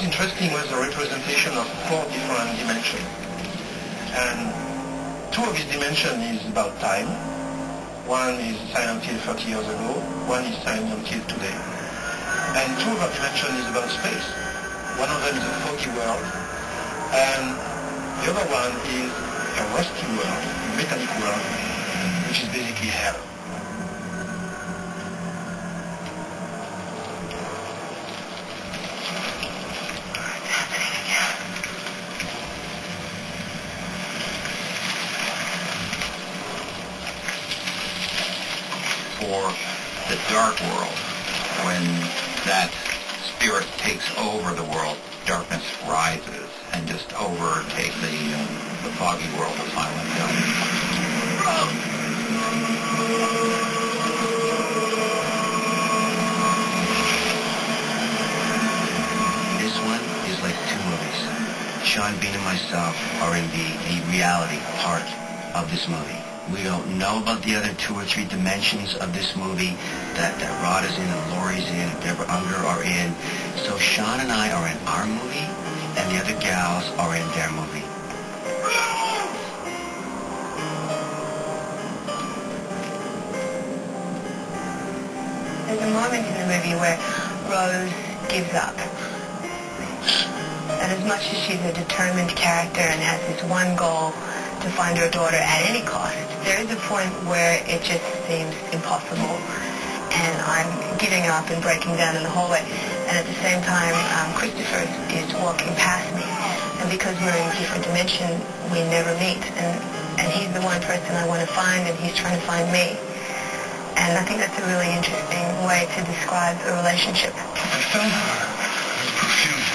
was interesting was the representation of 4 different dimensions. And 2 of these dimensions is about time. One is time until 30 years ago. One is time until today. And 2 of our dimensions is about space. One of them is a foggy world. And the other one is a rusty world, a metallic world, which is basically hell. For the dark world, when that spirit takes over the world, darkness rises and just overtakes the foggy world of Silent Hill. This one is like 2 movies. Sean Bean and myself are in the reality part of this movie. We don't know about the other 2 or 3 dimensions of this movie that Rod is in and Laurie's in and Deborah Unger are in. So Sean and I are in our movie, and the other gals are in their movie. There's a moment in the movie where Rose gives up. And as much as she's a determined character and has this one goal to find her daughter at any cost, there is a point where it just seems impossible. And I'm giving up and breaking down in the hallway. And at the same time, Christopher is walking past me. And because we're in a different dimension, we never meet. And he's the one person I want to find, and he's trying to find me. And I think that's a really interesting way to describe a relationship. I felt confused.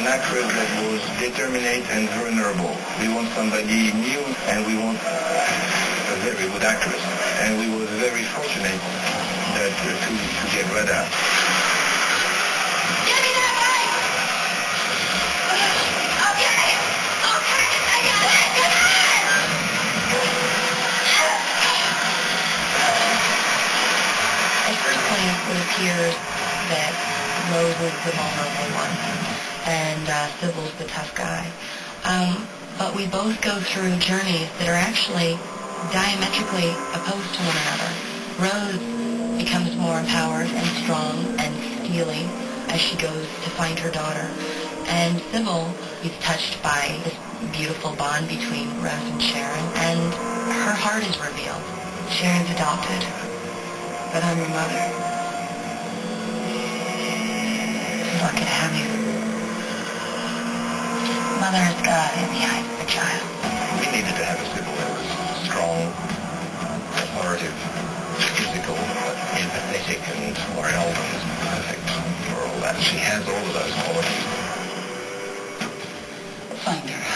Actress that was determined and vulnerable. We want somebody new, and we want a very good actress. And we were very fortunate that to get Rada. Give me that right! Okay, I got it! Come on! At first glance, it appears that Rose is the vulnerable one, and Sybil's the tough guy. But we both go through journeys that are actually diametrically opposed to one another. Rose becomes more empowered and strong and steely as she goes to find her daughter. And Sybil is touched by this beautiful bond between Rose and Sharon, and her heart is revealed. Sharon's adopted, but I'm her mother. Lucky to have you. Mother is God in the eyes of a child. We needed to have a Sybil that was strong, authoritative, physical, empathetic, and L'Oreal is perfect for all that. She has all of those qualities. Find her.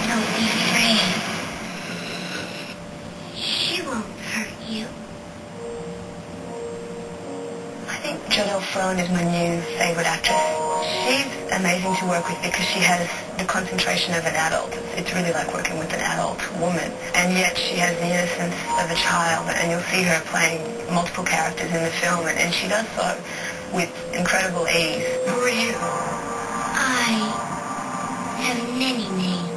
Don't be afraid. She won't hurt you. I think Janelle Frone is my new favorite actress. She's amazing to work with because she has the concentration of an adult. It's really like working with an adult woman. And yet she has the innocence of a child, and you'll see her playing multiple characters in the film, and she does so with incredible ease. Who are you? I have many names.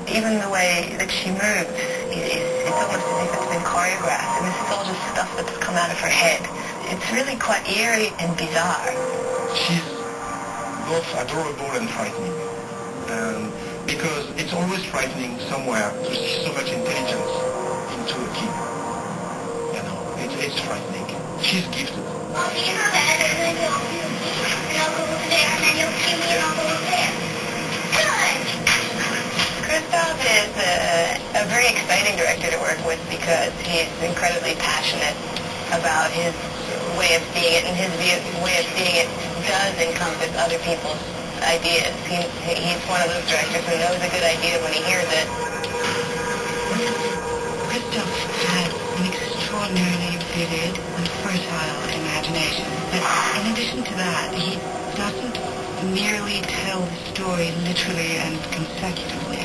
Even the way that she moves, it's almost as if it's been choreographed, and this is all just stuff that's come out of her head. It's really quite eerie and bizarre. She's both adorable and frightening. Because it's always frightening somewhere to see so much intelligence into a kid. You know, it's frightening. She's gifted. Well, you know that, and then I'll go over there, and then you'll see me, and I'll go over there. Good! Christoph is a very exciting director to work with because he's incredibly passionate about his way of seeing it, and his way of seeing it does encompass other people's ideas. He's one of those directors who knows a good idea when he hears it. Christoph had an extraordinarily vivid and fertile imagination, but in addition to that, he doesn't merely tell the story literally and consecutively.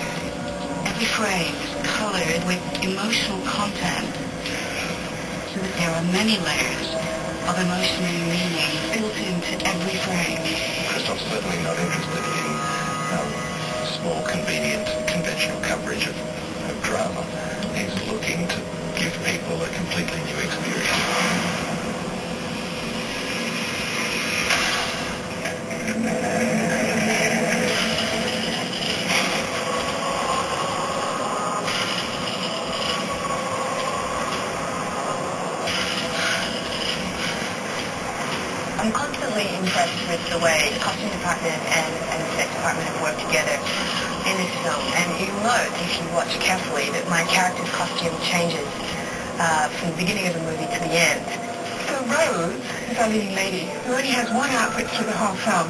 Every frame is colored with emotional content, so that there are many layers of emotion and meaning built into every frame. Christoph's certainly not interested in small, convenient, conventional coverage of drama. He's looking to give people a completely new experience. I'm constantly impressed with the way the costume department and the set department have worked together in this film. And you'll note, if you watch carefully, that my character's costume changes from the beginning of the movie to the end. So Rose is our leading lady, who only has one outfit through the whole film.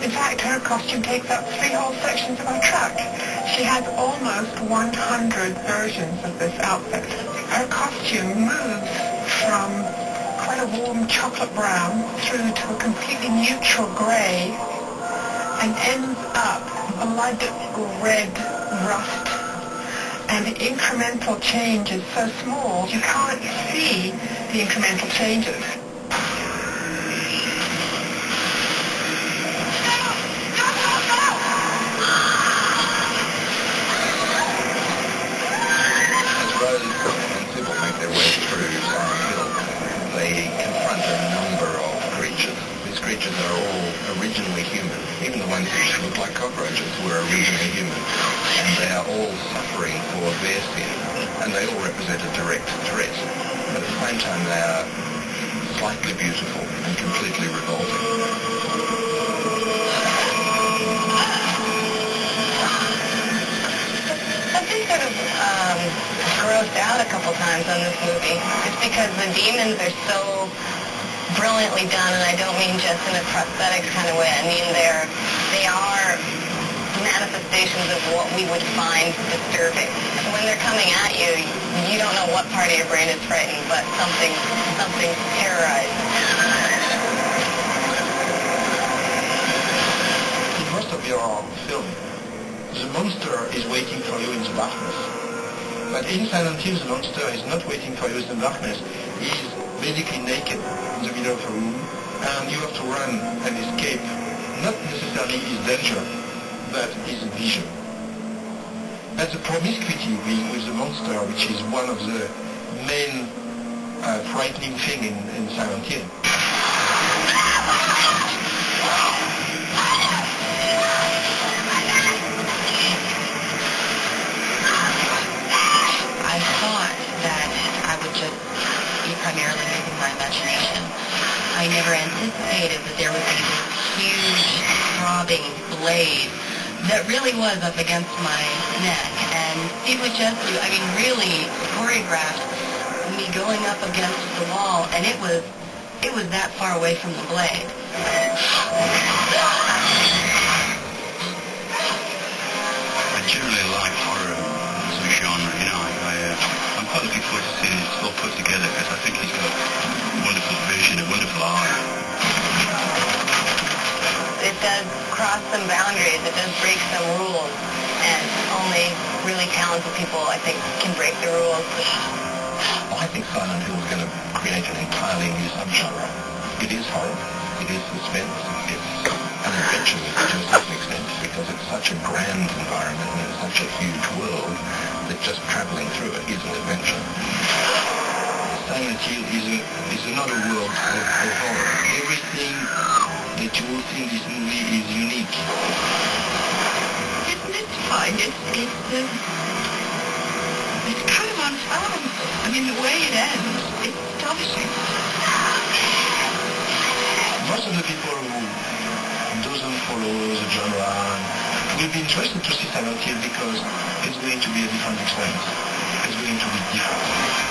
In fact, her costume takes up 3 whole sections of our truck. She has almost 100 versions of this outfit. Her costume moves from quite a warm chocolate brown through to a completely neutral grey and ends up blood red rust. And the incremental change is so small you can't see the incremental changes. Rose and Sybil make their way through Silent Hill, they confront a number of creatures. These creatures are all originally human. Even the ones which look like cockroaches were originally human. And they are all suffering for their sin. And they all represent a direct threat. But at the same time they are slightly beautiful and completely revolting. I've been sort of grossed out a couple times on this movie. It's because the demons are so brilliantly done, and I don't mean just in a prosthetics kind of way. I mean they are manifestations of what we would find disturbing. When they're coming at you, you don't know what part of your brain is frightened, but something terrorized. In most of your film, the monster is waiting for you in the darkness. But in Silent Hill, the monster is not waiting for you in the darkness. He is basically naked in the middle of a room, and you have to run and escape, not necessarily his danger, but his vision. That's the promiscuity with the monster, which is one of the main frightening thing in Silent Hill. I thought that I would just be primarily using my imagination. I never anticipated that there would be this huge, throbbing blade that really was up against my neck. And it would just do, I mean, really choreographed me going up against the wall, and it was that far away from the blade. I generally like horror as a genre, you know. I'm quite looking forward to seeing it all put together because I think he's got a wonderful vision, a wonderful eye. It does cross some boundaries, it does break some rules, and only really talented people, I think, can break the rules. I think Silent Hill is going to create an entirely new subgenre. It is horror, it is suspense, it's an adventure to a certain extent because it's such a grand environment and it's such a huge world that just travelling through it is an adventure. Silent Hill is another world of horror. Everything that you will see in this movie is unique. It's fine. It's kind of unfathomable. I mean, the way it ends, it's astonishing. Most of the people who doesn't follow the genre will be interested to see Silent Hill because it's going to be a different experience. It's going to be different.